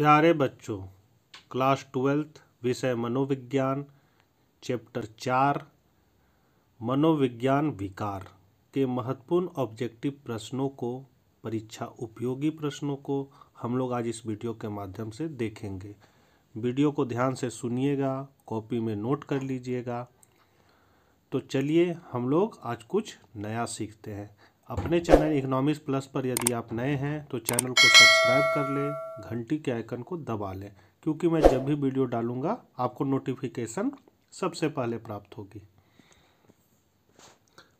प्यारे बच्चों, class 12th विषय मनोविज्ञान, चैप्टर 4 मनोविज्ञान विकार के महत्वपूर्ण ऑब्जेक्टिव प्रश्नों को, परीक्षा उपयोगी प्रश्नों को हम लोग आज इस वीडियो के माध्यम से देखेंगे। वीडियो को ध्यान से सुनिएगा, कॉपी में नोट कर लीजिएगा। तो चलिए हम लोग आज कुछ नया सीखते हैं। अपने चैनल इकोनॉमिक्स प्लस पर यदि आप नए हैं तो चैनल को सब्सक्राइब कर लें, घंटी के आइकन को दबा लें, क्योंकि मैं जब भी वीडियो डालूंगा आपको नोटिफिकेशन सबसे पहले प्राप्त होगी।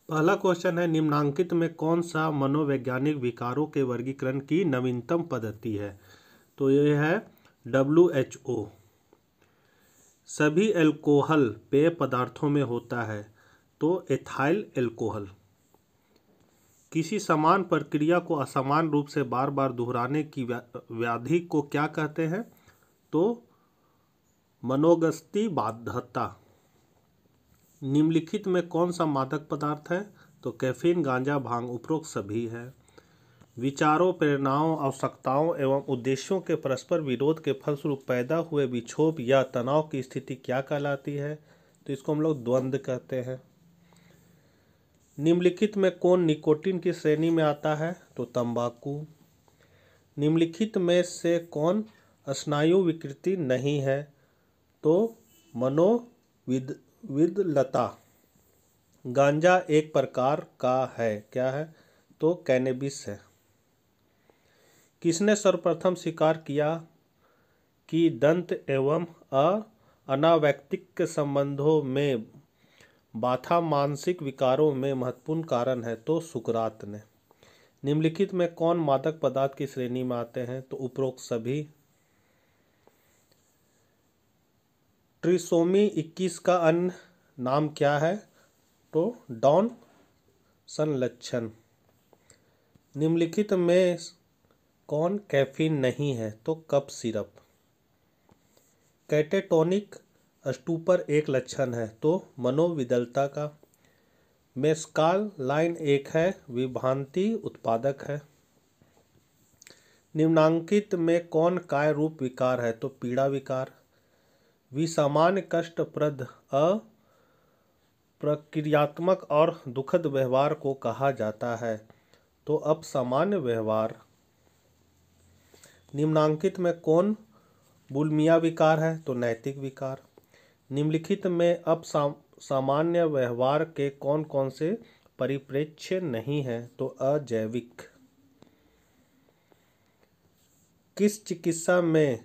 पहला क्वेश्चन है, निम्नांकित में कौन सा मनोवैज्ञानिक विकारों के वर्गीकरण की नवीनतम पद्धति है? तो यह है WHO। सभी एल्कोहल पेय पदार्थों में होता है, तो एथाइल एल्कोहल। किसी समान प्रक्रिया को असमान रूप से बार बार दोहराने की व्याधि को क्या कहते हैं? तो मनोगस्ती बाध्यता। निम्नलिखित में कौन सा मादक पदार्थ है? तो कैफीन, गांजा, भांग, उपरोक्त सभी है। विचारों, प्रेरणाओं, आवश्यकताओं एवं उद्देश्यों के परस्पर विरोध के फलस्वरूप पैदा हुए विक्षोभ या तनाव की स्थिति क्या कहलाती है? तो इसको हम लोग द्वंद्व कहते हैं। निम्नलिखित में कौन निकोटीन की श्रेणी में आता है? तो तंबाकू। निम्नलिखित में से कौन स्नायु विकृति नहीं है? तो मनोविदलता। गांजा एक प्रकार का है, क्या है? तो कैनेबिस है। किसने सर्वप्रथम स्वीकार किया कि दंत एवं अनावैक्तिक संबंधों में बाधा मानसिक विकारों में महत्वपूर्ण कारण है? तो सुकरात ने। निम्नलिखित में कौन मादक पदार्थ की श्रेणी में आते हैं? तो उपरोक्त सभी। ट्रिसोमी 21 का अन्य नाम क्या है? तो डाउन संलक्षण। निम्नलिखित में कौन कैफीन नहीं है? तो कफ सिरप। कैटेटोनिक स्टूपर एक लक्षण है, तो मनोविदलता का। मेस्काल लाइन एक है, विभ्रांति उत्पादक है। निम्नांकित में कौन काय रूप विकार है? तो पीड़ा विकार। विसामान्य कष्टप्रद अप्रक्रियात्मक और दुखद व्यवहार को कहा जाता है, तो अपसामान्य व्यवहार। निम्नांकित में कौन बुलिमिया विकार है? तो नैतिक विकार। निम्नलिखित में अपसामान्य व्यवहार के कौन कौन से परिप्रेक्ष्य नहीं है? तो अजैविक। किस चिकित्सा में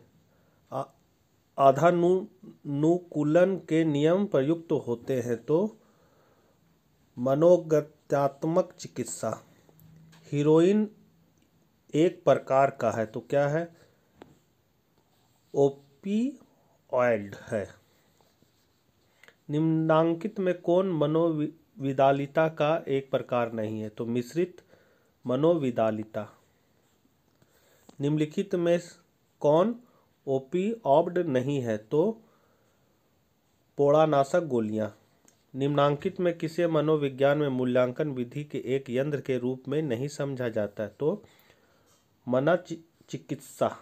आधानुकूलन के नियम प्रयुक्त होते हैं? तो मनोगत्यात्मक चिकित्सा। हीरोइन एक प्रकार का है, तो क्या है? ओपिओइड है। निम्नांकित में कौन मनोविदालिता का एक प्रकार नहीं है? तो मिश्रित मनोविदालिता। निम्नलिखित में कौन ओपिओइड नहीं है? तो पोड़ानाशक गोलियां। निम्नांकित में किसे मनोविज्ञान में मूल्यांकन विधि के एक यंत्र के रूप में नहीं समझा जाता है? तो मनोचिकित्सा।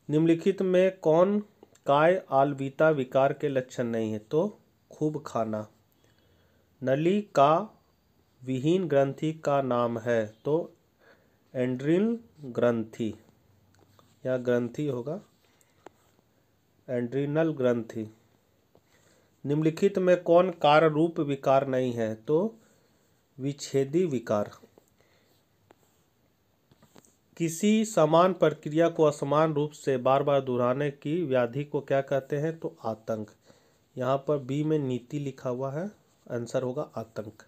निम्नलिखित में कौन काय आलविता विकार के लक्षण नहीं है? तो खूब खाना। नली का विहीन ग्रंथि का नाम है? तो एड्रिनल ग्रंथि, या ग्रंथि होगा, एड्रिनल ग्रंथि। निम्नलिखित में कौन कार्य रूप विकार नहीं है? तो विच्छेदी विकार। किसी समान प्रक्रिया को असमान रूप से बार बार दोहराने की व्याधि को क्या कहते हैं? तो आतंक। यहाँ पर बी में नीति लिखा हुआ है, आंसर होगा आतंक।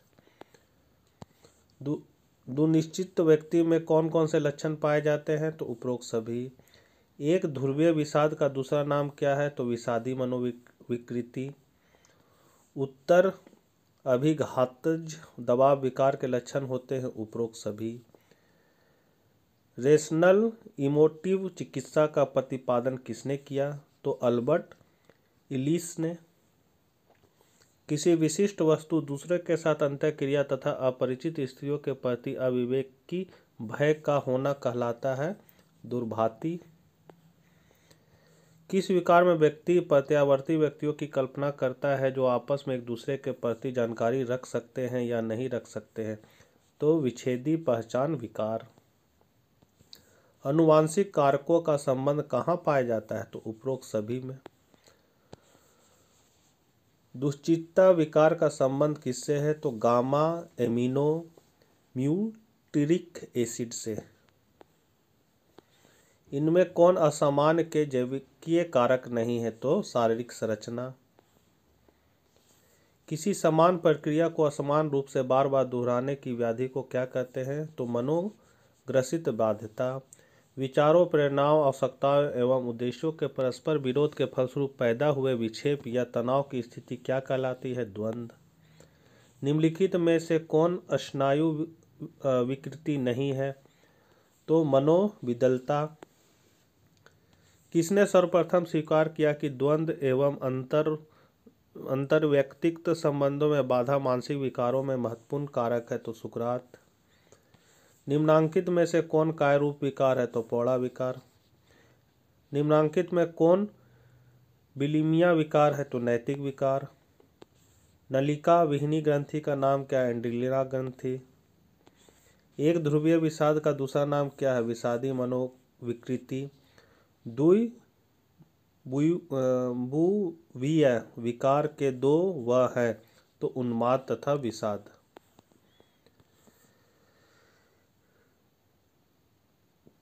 दुनिश्चित व्यक्ति में कौन कौन से लक्षण पाए जाते हैं? तो उपरोक्त सभी। एक ध्रुवीय विषाद का दूसरा नाम क्या है? तो विषादी मनोविकृति। उत्तर अभिघातज दबाव विकार के लक्षण होते हैं? उपरोक्त सभी। रेशनल इमोटिव चिकित्सा का प्रतिपादन किसने किया? तो अल्बर्ट इलिस ने। किसी विशिष्ट वस्तु दूसरे के साथ अंतःक्रिया तथा अपरिचित स्त्रियों के प्रति अविवेकी भय का होना कहलाता है? दुर्भाती। किस विकार में व्यक्ति प्रत्यावर्ती व्यक्तियों की कल्पना करता है जो आपस में एक दूसरे के प्रति जानकारी रख सकते हैं या नहीं रख सकते हैं? तो विच्छेदी पहचान विकार। अनुवांशिक कारकों का संबंध कहाँ पाया जाता है? तो उपरोक्त सभी में। दुश्चित्ता विकार का संबंध किससे है? तो गामा एमिनो ब्यूटीरिक एसिड से। इनमें कौन असामान्य के जैविकीय कारक नहीं है? तो शारीरिक संरचना। किसी समान प्रक्रिया को असमान रूप से बार बार दोहराने की व्याधि को क्या कहते हैं? तो मनोग्रसित बाध्यता। विचारों, प्रेरणाओं, आवश्यकताओं एवं उद्देश्यों के परस्पर विरोध के फलस्वरूप पैदा हुए विक्षेप या तनाव की स्थिति क्या कहलाती है? द्वंद्व। निम्नलिखित में से कौन स्नायु विकृति नहीं है? तो मनोविदलता। किसने सर्वप्रथम स्वीकार किया कि द्वंद्व एवं अंतर्वैयक्तिक संबंधों में बाधा मानसिक विकारों में महत्वपूर्ण कारक है? तो सुकरात। निम्नांकित में से कौन कायरूप विकार है? तो पौड़ा विकार। निम्नांकित में कौन बिलिमिया विकार है? तो नैतिक विकार। नलिका विहीनी ग्रंथि का नाम क्या है? एंड्रिलिया ग्रंथि। एक ध्रुवीय विषाद का दूसरा नाम क्या है? विषादी मनोविकृति। द्विभुवीय विकार के दो वह है? तो उन्माद तथा विषाद।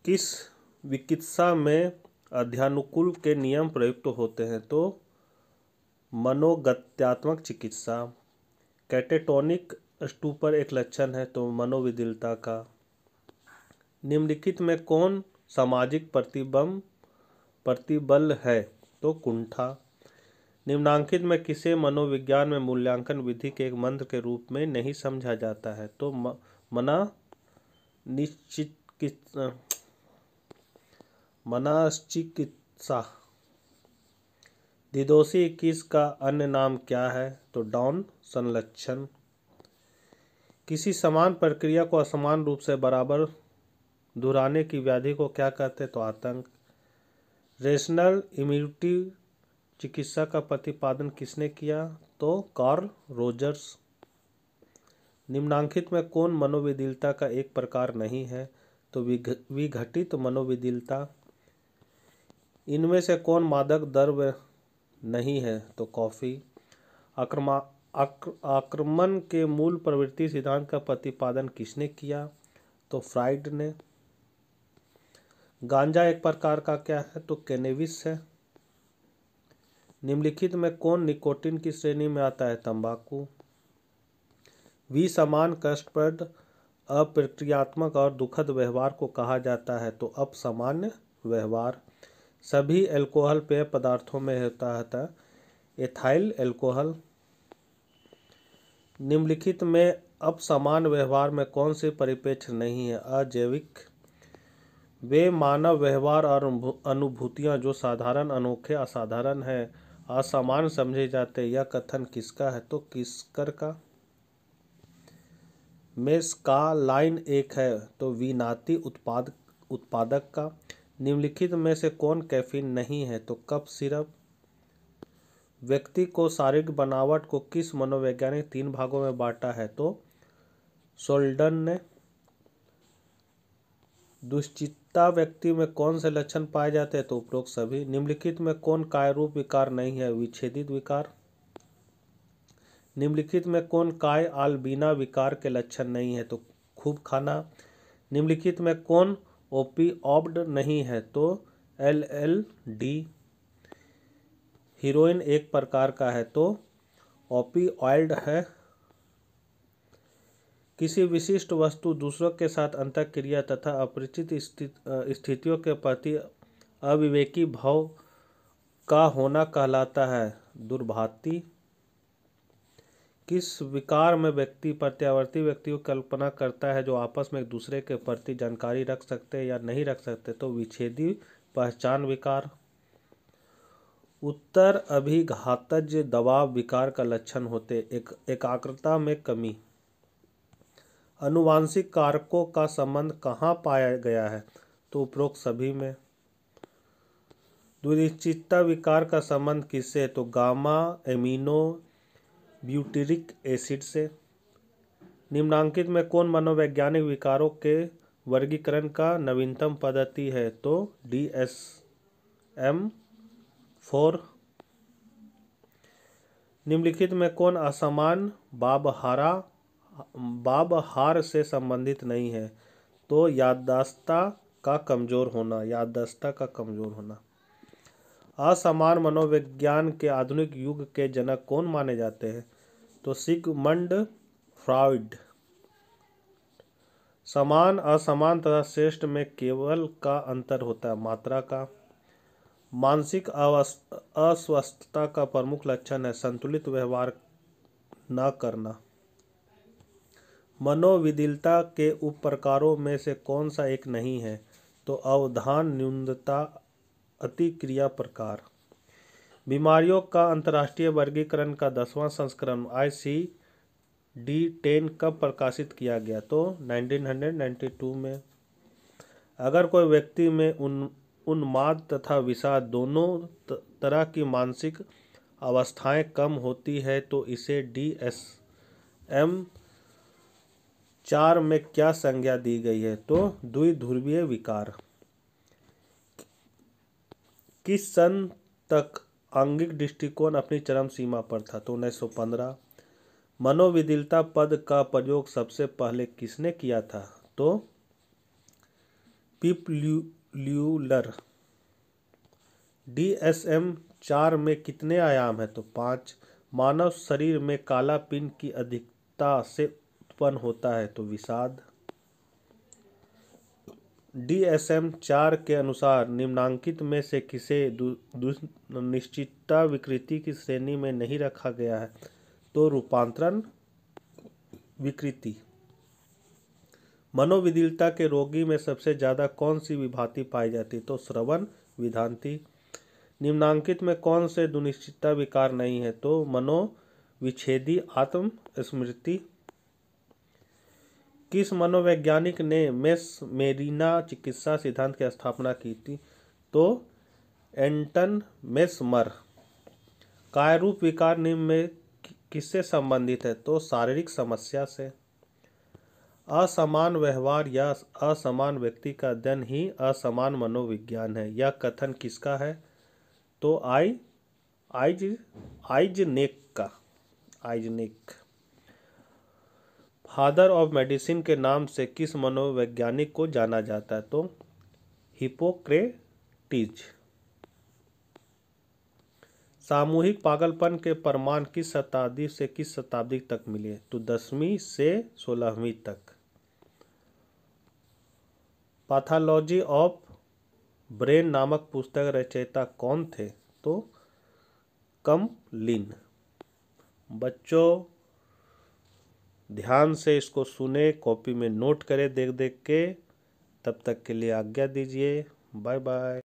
किस विकित्सा में अध्यानुकूल के नियम प्रयुक्त होते हैं? तो मनोगत्यात्मक चिकित्सा। कैटेटोनिक स्टूपर एक लक्षण है? तो मनोविदिलता का। निम्नलिखित में कौन सामाजिक प्रतिबल है? तो कुंठा। निम्नांकित में किसे मनोविज्ञान में मूल्यांकन विधि के एक मंत्र के रूप में नहीं समझा जाता है? तो मनश्चिकित्सा। दिदोसी 21 का अन्य नाम क्या है? तो डाउन संलक्षण। किसी समान प्रक्रिया को असमान रूप से बराबर दोहराने की व्याधि को क्या कहते हैं? तो आतंक। रेशनल इम्यूनिटी चिकित्सा का प्रतिपादन किसने किया? तो कार्ल रोजर्स। निम्नांकित में कौन मनोविदिलता का एक प्रकार नहीं है? तो विघटित मनोविदिलता। इनमें से कौन मादक द्रव्य नहीं है? तो कॉफी। आक्रमण के मूल प्रवृत्ति सिद्धांत का प्रतिपादन किसने किया? तो फ्राइड ने। गांजा एक प्रकार का क्या है? तो कैनेबिस है। निम्नलिखित में कौन निकोटीन की श्रेणी में आता है? तंबाकू। समान कष्टप्रद अप्रक्रियात्मक और दुखद व्यवहार को कहा जाता है? तो अपसामान्य व्यवहार। सभी अल्कोहल पेय पदार्थों में होता है एथाइल अल्कोहल। निम्नलिखित में अपसामान्य व्यवहार में कौन से परिप्रेक्ष्य नहीं है? अजैविक। वे मानव व्यवहार और अनुभूतियां जो साधारण, अनोखे, असाधारण है, असामान्य समझे जाते हैं, यह कथन किसका है? तो किस्कर का। मेस्कालाइन एक है? तो विनाती उत्पादक का। निम्नलिखित में से कौन कैफीन नहीं है? तो कफ सिरप। व्यक्ति को शारीरिक बनावट को किस मनोवैज्ञानिक 3 भागों में बांटा है? तो सोल्डन ने। दुश्चित्ता व्यक्ति में कौन से लक्षण पाए जाते हैं? तो उपरोक्त सभी। निम्नलिखित में कौन कायरूप विकार नहीं है? विच्छेदित विकार। निम्नलिखित में कौन काय आल्बिना विकार के लक्षण नहीं है? तो खूब खाना। निम्नलिखित में कौन ओपिओइड नहीं है? तो LSD। हीरोइन एक प्रकार का है? तो ओपिओइड है। किसी विशिष्ट वस्तु दूसरों के साथ अंतःक्रिया तथा अपरिचित स्थितियों के प्रति अविवेकी भाव का होना कहलाता है? दुर्भाती। किस विकार में व्यक्ति प्रत्यावर्ती व्यक्तियों की कल्पना करता है जो आपस में एक दूसरे के प्रति जानकारी रख सकते हैं या नहीं रख सकते? तो विच्छेदी पहचान विकार। उत्तर अभिघातज दबाव विकार का लक्षण होते एकाग्रता में कमी। अनुवांशिक कारकों का संबंध कहाँ पाया गया है? तो उपरोक्त सभी में। द्विनिश्चितता विकार का संबंध किससे है? तो गामा एमिनो ब्यूटेरिक एसिड से। निम्नांकित में कौन मनोवैज्ञानिक विकारों के वर्गीकरण का नवीनतम पद्धति है? तो DSM-4। निम्नलिखित में कौन असमान भावहार से संबंधित नहीं है? तो याददाश्त का कमजोर होना। असमान मनोविज्ञान के आधुनिक युग के जनक कौन माने जाते हैं? तो सिगमंड फ्रॉइड। समान, असमान तथा श्रेष्ठ में केवल का अंतर होता है मात्रा का। मानसिक अस्वस्थता का प्रमुख लक्षण है संतुलित व्यवहार न करना। मनोविदिलता के उप प्रकारों में से कौन सा एक नहीं है? तो अवधान न्यूनता अतिक्रिया प्रकार। बीमारियों का अंतर्राष्ट्रीय वर्गीकरण का 10वां संस्करण ICD-10 कब प्रकाशित किया गया? तो 1992 में। अगर कोई व्यक्ति में उन्माद तथा विषाद दोनों तरह की मानसिक अवस्थाएं कम होती है तो इसे DSM-4 में क्या संज्ञा दी गई है? तो द्विध्रुवीय विकार। किस सन तक आंगिक दृष्टिकोण अपनी चरम सीमा पर था? तो 1915। मनोविदिलता पद का प्रयोग सबसे पहले किसने किया था? तो पिपल्यूलर। DSM-4 में कितने आयाम है? तो 5। मानव शरीर में काला पिंड की अधिकता से उत्पन्न होता है तो विषाद। DSM-4 के अनुसार निम्नांकित में से किसे दुश्चिंता विकृति की श्रेणी में नहीं रखा गया है? तो रूपांतरण विकृति। मनोविदिलता के रोगी में सबसे ज्यादा कौन सी विभाति पाई जाती है? तो श्रवण विभ्रांति। निम्नांकित में कौन से दुश्चिंता विकार नहीं है? तो मनोविच्छेदी आत्मस्मृति। किस मनोवैज्ञानिक ने मेसमेरिना चिकित्सा सिद्धांत की स्थापना की थी? तो एंटन मेसमर। कायरूप विकार निम्न में किससे संबंधित है? तो शारीरिक समस्या से। असमान व्यवहार या असमान व्यक्ति का अध्ययन ही असमान मनोविज्ञान है। यह कथन किसका है? तो आइजनेक। फादर ऑफ मेडिसिन के नाम से किस मनोवैज्ञानिक को जाना जाता है? तो हिप्पोक्रेटिस। सामूहिक पागलपन के प्रमाण किस शताब्दी से किस शताब्दी तक मिले? तो 10वीं से 16वीं तक। पैथोलॉजी ऑफ ब्रेन नामक पुस्तक रचयिता कौन थे? तो कमलिन। बच्चों ध्यान से इसको सुने, कॉपी में नोट करें देख देख के। तब तक के लिए आज्ञा दीजिए। Bye bye.